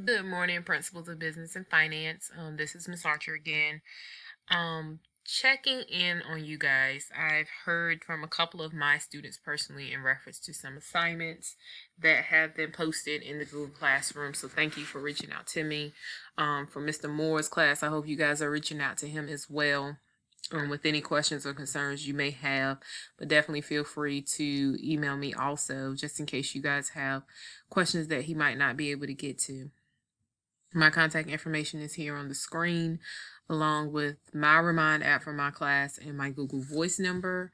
Good morning, Principles of Business and Finance. This is Miss Archer again. Checking in on you guys. I've heard from a couple of my students personally in reference to some assignments that have been posted in the Google Classroom. So thank you for reaching out to me. For Mr. Moore's class, I hope you guys are reaching out to him as well. With any questions or concerns you may have, but definitely feel free to email me also, just in case you guys have questions that he might not be able to get to. My contact information is here on the screen, along with my Remind app for my class and my Google Voice number.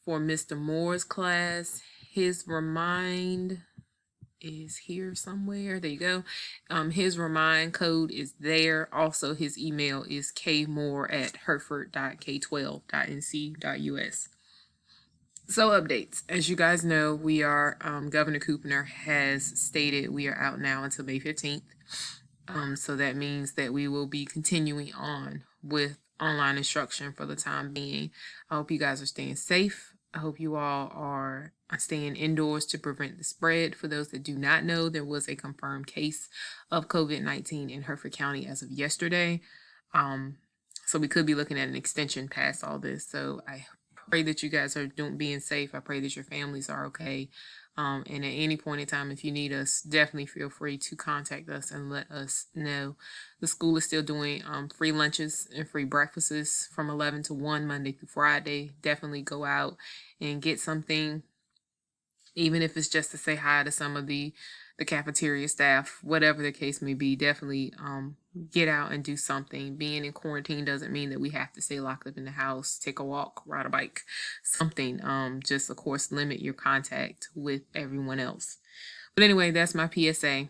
For Mr. Moore's class, his Remind is here somewhere. There you go. His Remind code is there. Also, his email is kmoore@hertford.k12.nc.us. So updates. As you guys know, we are, Governor Coopner has stated we are out now until May 15th. So that means that we will be continuing on with online instruction for the time being. I hope you guys are staying safe. I hope you all are staying indoors to prevent the spread. For those that do not know, there was a confirmed case of COVID-19 in Hertford County as of yesterday. So we could be looking at an extension past all this. So I pray that you guys are being safe. I pray that your families are okay. And at any point in time, if you need us, definitely feel free to contact us and let us know. The school is still doing free lunches and free breakfasts from 11 to 1 Monday through Friday. Definitely go out and get something, even if it's just to say hi to some of the cafeteria staff, whatever the case may be. Definitely get out and do something. Being in quarantine doesn't mean that we have to stay locked up in the house. Take a walk, ride a bike, something. Just of course limit your contact with everyone else. But anyway, that's my PSA.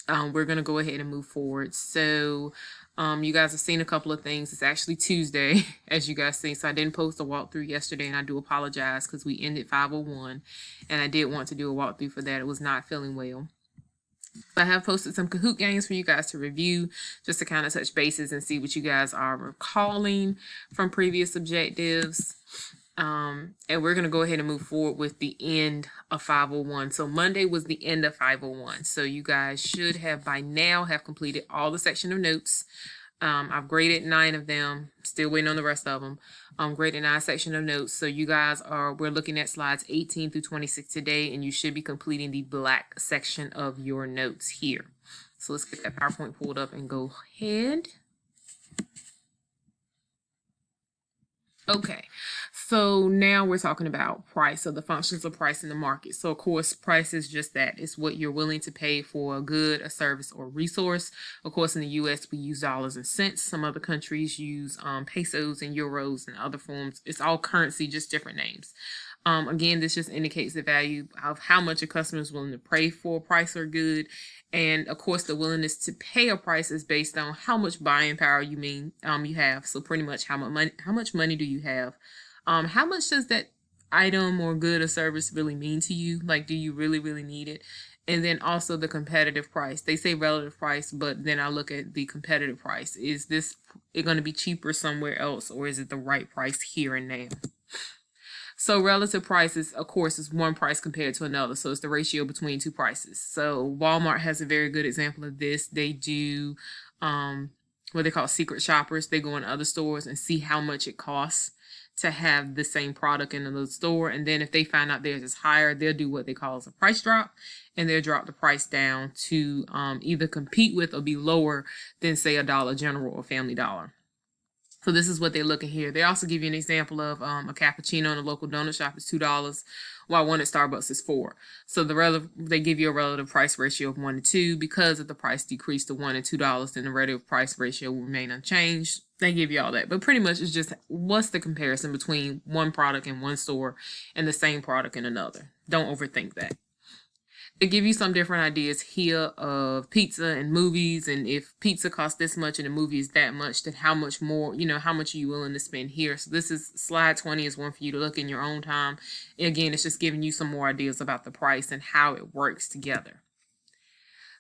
We're gonna go ahead and move forward. So you guys have seen a couple of things. It's actually Tuesday, as you guys see. So I didn't post a walkthrough yesterday, and I do apologize because we ended 5:01, and I did want to do a walkthrough for that. It was not feeling well. I have posted some Kahoot games for you guys to review, just to kind of touch bases and see what you guys are recalling from previous objectives. And we're going to go ahead and move forward with the end of 501. So Monday was the end of 501. So you guys should have by now have completed all the section of notes. I've graded 9 of them, still waiting on the rest of them. Graded 9 section of notes. So you guys we're looking at slides 18 through 26 today, and you should be completing the black section of your notes here. So let's get that PowerPoint pulled up and go ahead. Okay, so now we're talking about price, so the functions of price in the market. So of course, price is just that. It's what you're willing to pay for a good, a service, or resource. Of course, in the U.S., we use dollars and cents. Some other countries use pesos and euros and other forms. It's all currency, just different names. Again, this just indicates the value of how much a customer is willing to pay for a price or good. And of course, the willingness to pay a price is based on how much buying power you have. So pretty much how much money do you have? How much does that item or good or service really mean to you? Like, do you really, really need it? And then also the competitive price. They say relative price, but then I look at the competitive price. Is this going to be cheaper somewhere else, or is it the right price here and now? So relative prices, of course, is one price compared to another. So it's the ratio between two prices. So Walmart has a very good example of this. They do what they call secret shoppers. They go in other stores and see how much it costs to have the same product in another store. And then if they find out theirs is higher, they'll do what they call as a price drop. And they'll drop the price down to either compete with or be lower than, say, a Dollar General or Family Dollar. So this is what they're looking here. They also give you an example of a cappuccino in a local donut shop is $2, while one at Starbucks is $4. So they give you a relative price ratio of 1 to 2. Because if the price decreased to $1 and $2, then the relative price ratio will remain unchanged. They give you all that. But pretty much it's just what's the comparison between one product in one store and the same product in another. Don't overthink that. They give you some different ideas here of pizza and movies, and if pizza costs this much and the movie is that much, then how much more, how much are you willing to spend here? So this is slide 20 is one for you to look in your own time. Again, it's just giving you some more ideas about the price and how it works together.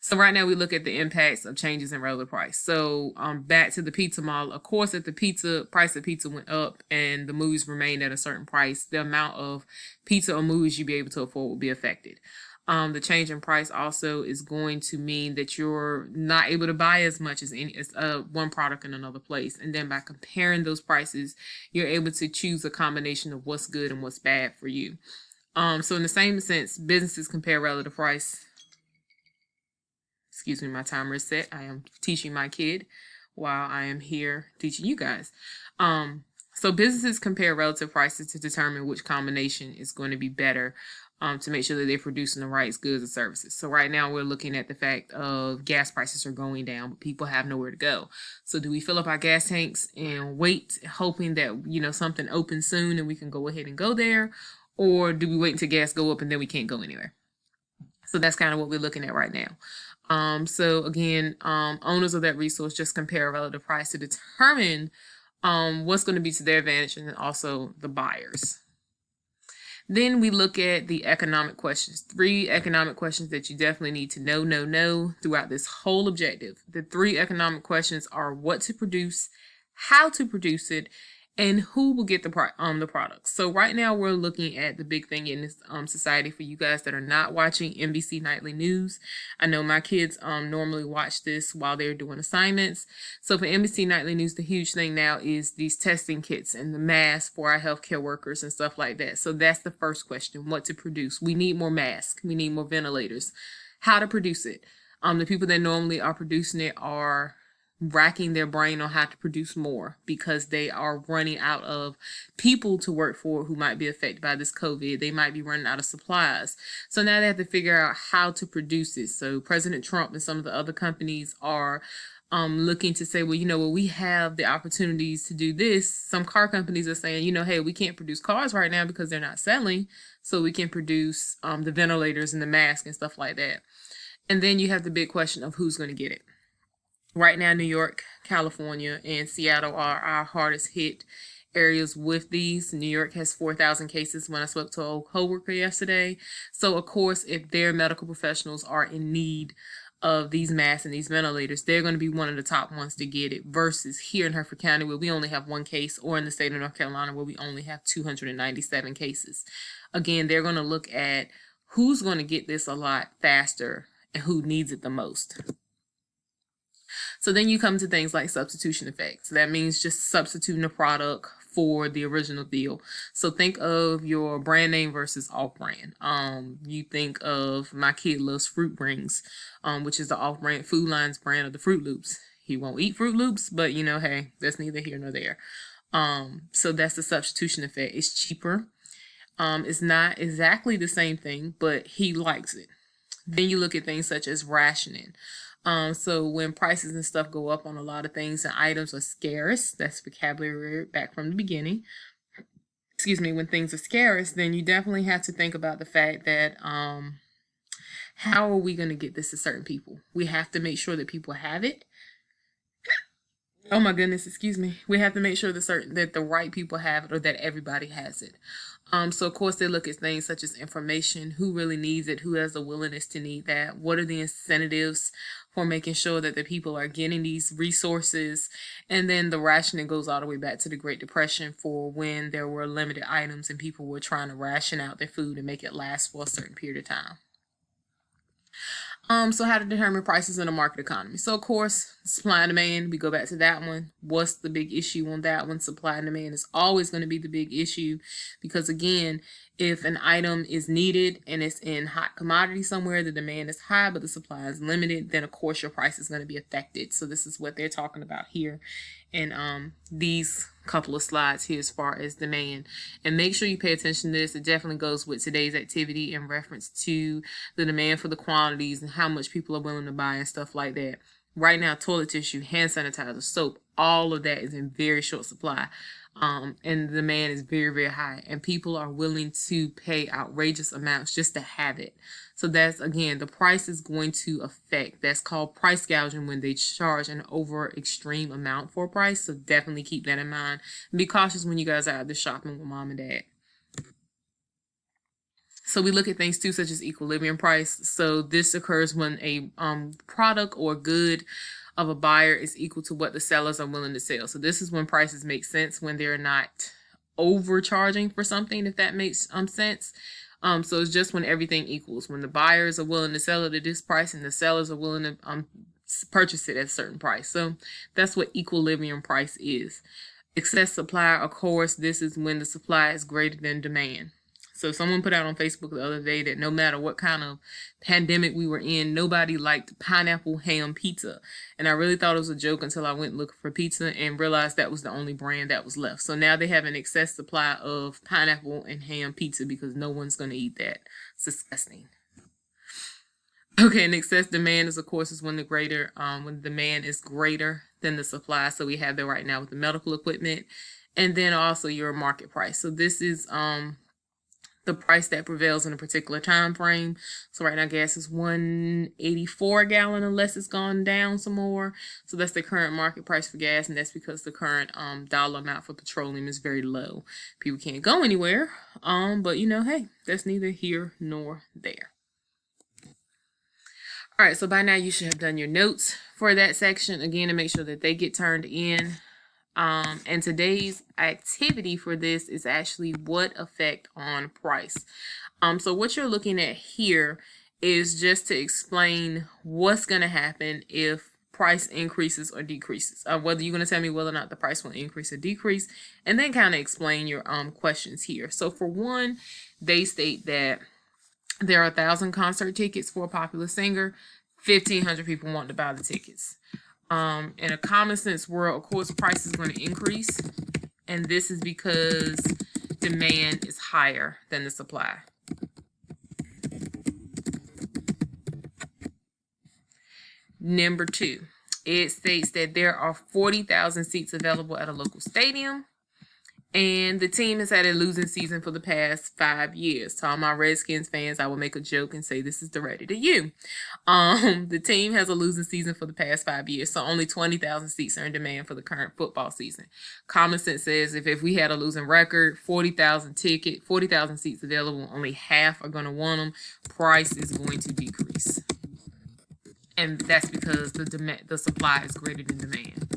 So right now we look at the impacts of changes in relative price. So back to the pizza model. Of course, if the price of pizza went up and the movies remained at a certain price, the amount of pizza or movies you'd be able to afford would be affected. The change in price also is going to mean that you're not able to buy as much as one product in another place. And then by comparing those prices, you're able to choose a combination of what's good and what's bad for you. So in the same sense, businesses compare relative price. Excuse me, my timer is set. I am teaching my kid while I am here teaching you guys. So businesses compare relative prices to determine which combination is going to be better, to make sure that they're producing the right goods and services. So right now we're looking at the fact of gas prices are going down, but people have nowhere to go. So do we fill up our gas tanks and wait, hoping that, something opens soon and we can go ahead and go there? Or do we wait until gas go up and then we can't go anywhere? So that's kind of what we're looking at right now. So again, owners of that resource just compare a relative price to determine what's going to be to their advantage, and then also the buyers. Then we look at the economic questions. 3 economic questions that you definitely need to know throughout this whole objective. The 3 economic questions are what to produce, how to produce it, and who will get the product. So right now we're looking at the big thing in this society for you guys that are not watching NBC Nightly News. I know my kids normally watch this while they're doing assignments. So for NBC Nightly News, the huge thing now is these testing kits and the masks for our healthcare workers and stuff like that. So that's the first question, what to produce. We need more masks. We need more ventilators. How to produce it. The people that normally are producing it are racking their brain on how to produce more because they are running out of people to work for who might be affected by this COVID. They might be running out of supplies. So now they have to figure out how to produce it. So President Trump and some of the other companies are looking to say, well, we have the opportunities to do this. Some car companies are saying, hey, we can't produce cars right now because they're not selling. So we can produce the ventilators and the masks and stuff like that. And then you have the big question of who's going to get it. Right now, New York, California, and Seattle are our hardest hit areas with these. New York has 4,000 cases when I spoke to a coworker yesterday. So, of course, if their medical professionals are in need of these masks and these ventilators, they're going to be one of the top ones to get it versus here in Hertford County where we only have 1 case, or in the state of North Carolina where we only have 297 cases. Again, they're going to look at who's going to get this a lot faster and who needs it the most. So then you come to things like substitution effects. That means just substituting a product for the original deal. So think of your brand name versus off-brand. You think of my kid loves Fruit Rings, which is the off-brand Food Line's brand of the Fruit Loops. He won't eat Fruit Loops, but hey, that's neither here nor there. So that's the substitution effect. It's cheaper. It's not exactly the same thing, but he likes it. Then you look at things such as rationing. So when prices and stuff go up on a lot of things and items are scarce, that's vocabulary back from the beginning. When things are scarce, then you definitely have to think about the fact that how are we going to get this to certain people? We have to make sure that people have it. Oh my goodness, we have to make sure that the right people have it, or that everybody has it. So of course they look at things such as information, who really needs it, who has the willingness to need that, what are the incentives for making sure that the people are getting these resources, and then the rationing goes all the way back to the Great Depression for when there were limited items and people were trying to ration out their food and make it last for a certain period of time. So how to determine prices in a market economy. So of course, supply and demand, we go back to that one. What's the big issue on that one? Supply and demand is always going to be the big issue because again, if an item is needed and it's in hot commodity somewhere, the demand is high, but the supply is limited, then of course your price is going to be affected. So this is what they're talking about here in these couple of slides here as far as demand. And make sure you pay attention to this. It definitely goes with today's activity in reference to the demand for the quantities and how much people are willing to buy and stuff like that. Right now, toilet tissue, hand sanitizer, soap, all of that is in very short supply. And the demand is very, very high, and people are willing to pay outrageous amounts just to have it. So that's, again, the price is going to affect. That's called price gouging when they charge an over extreme amount for a price. So definitely keep that in mind. And be cautious when you guys are out there shopping with mom and dad. So we look at things too, such as equilibrium price. So this occurs when a product or good of a buyer is equal to what the sellers are willing to sell. So this is when prices make sense, when they're not overcharging for something, if that makes sense. So it's just when everything equals, when the buyers are willing to sell it at this price and the sellers are willing to purchase it at a certain price. So that's what equilibrium price is. Excess supply, of course, this is when the supply is greater than demand. So someone put out on Facebook the other day that no matter what kind of pandemic we were in, nobody liked pineapple ham pizza. And I really thought it was a joke until I went looking for pizza and realized that was the only brand that was left. So now they have an excess supply of pineapple and ham pizza because no one's going to eat that. It's disgusting. Okay, and excess demand is, of course, is when when demand is greater than the supply. So we have that right now with the medical equipment, and then also your market price. So this is the price that prevails in a particular time frame. So right now gas is $1.84 a gallon unless it's gone down some more. So that's the current market price for gas, and that's because the current dollar amount for petroleum is very low. People can't go anywhere, but you know, hey, that's neither here nor there. All right, so by now you should have done your notes for that section, again, to make sure that they get turned in. And today's activity for this is actually what effect on price. So what you're looking at here is just to explain what's going to happen if price increases or decreases. Whether you're going to tell me whether or not the price will increase or decrease, and then kind of explain your questions here. So for one, they state that there are 1,000 concert tickets for a popular singer. 1,500 people want to buy the tickets. In a common sense world, of course, price is going to increase, and this is because demand is higher than the supply. Number two, it states that there are 40,000 seats available at a local stadium, and the team has had a losing season for the past 5 years. To all my Redskins fans, I will make a joke and say this is directed at you. The team has a losing season for the past 5 years, so only 20,000 seats are in demand for the current football season. Common sense says if we had a losing record, 40,000 seats available, only half are going to want them, price is going to decrease. And that's because the supply is greater than demand.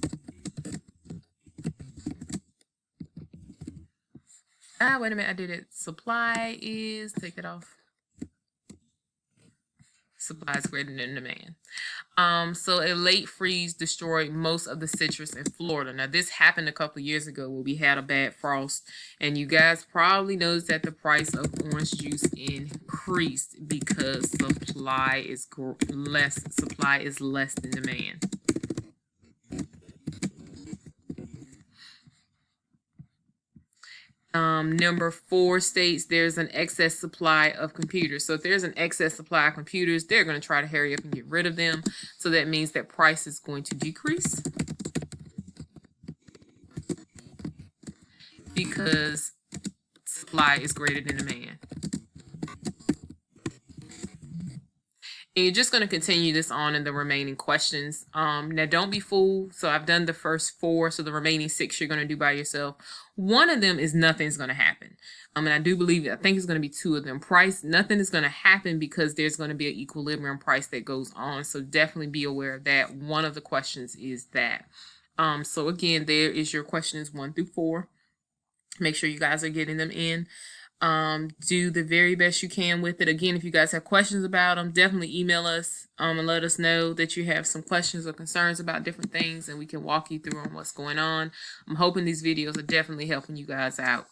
Wait a minute, I did it. Supply is, take it off. Supply is greater than demand. So a late freeze destroyed most of the citrus in Florida. Now this happened a couple of years ago where we had a bad frost, and you guys probably noticed that the price of orange juice increased because supply is less than demand. Number 4 states there's an excess supply of computers. So if there's an excess supply of computers, they're going to try to hurry up and get rid of them. So that means that price is going to decrease because supply is greater than demand. And you're just going to continue this on in the remaining questions. Now, don't be fooled. So I've done the first 4, so the remaining 6 you're going to do by yourself. One of them is nothing's going to happen. And I think it's going to be 2 of them. Nothing is going to happen because there's going to be an equilibrium price that goes on. So definitely be aware of that. One of the questions is that. So again, there is your questions 1 through 4. Make sure you guys are getting them in. Do the very best you can with it. Again, if you guys have questions about them, definitely email us and let us know that you have some questions or concerns about different things, and we can walk you through on what's going on. I'm hoping these videos are definitely helping you guys out.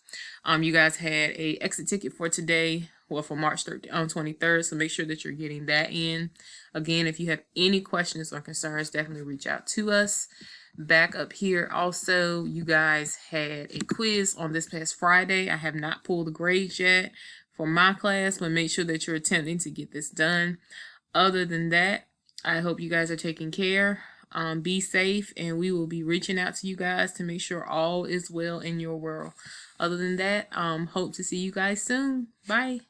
You guys had a exit ticket for today, well, for March 23rd, so make sure that you're getting that in. Again, if you have any questions or concerns, definitely reach out to us. Back up here also, you guys had a quiz on this past Friday. I have not pulled the grades yet for my class, but make sure that you're attempting to get this done. Other than that, I hope you guys are taking care. Be safe, and we will be reaching out to you guys to make sure all is well in your world. Other than that, hope to see you guys soon. Bye.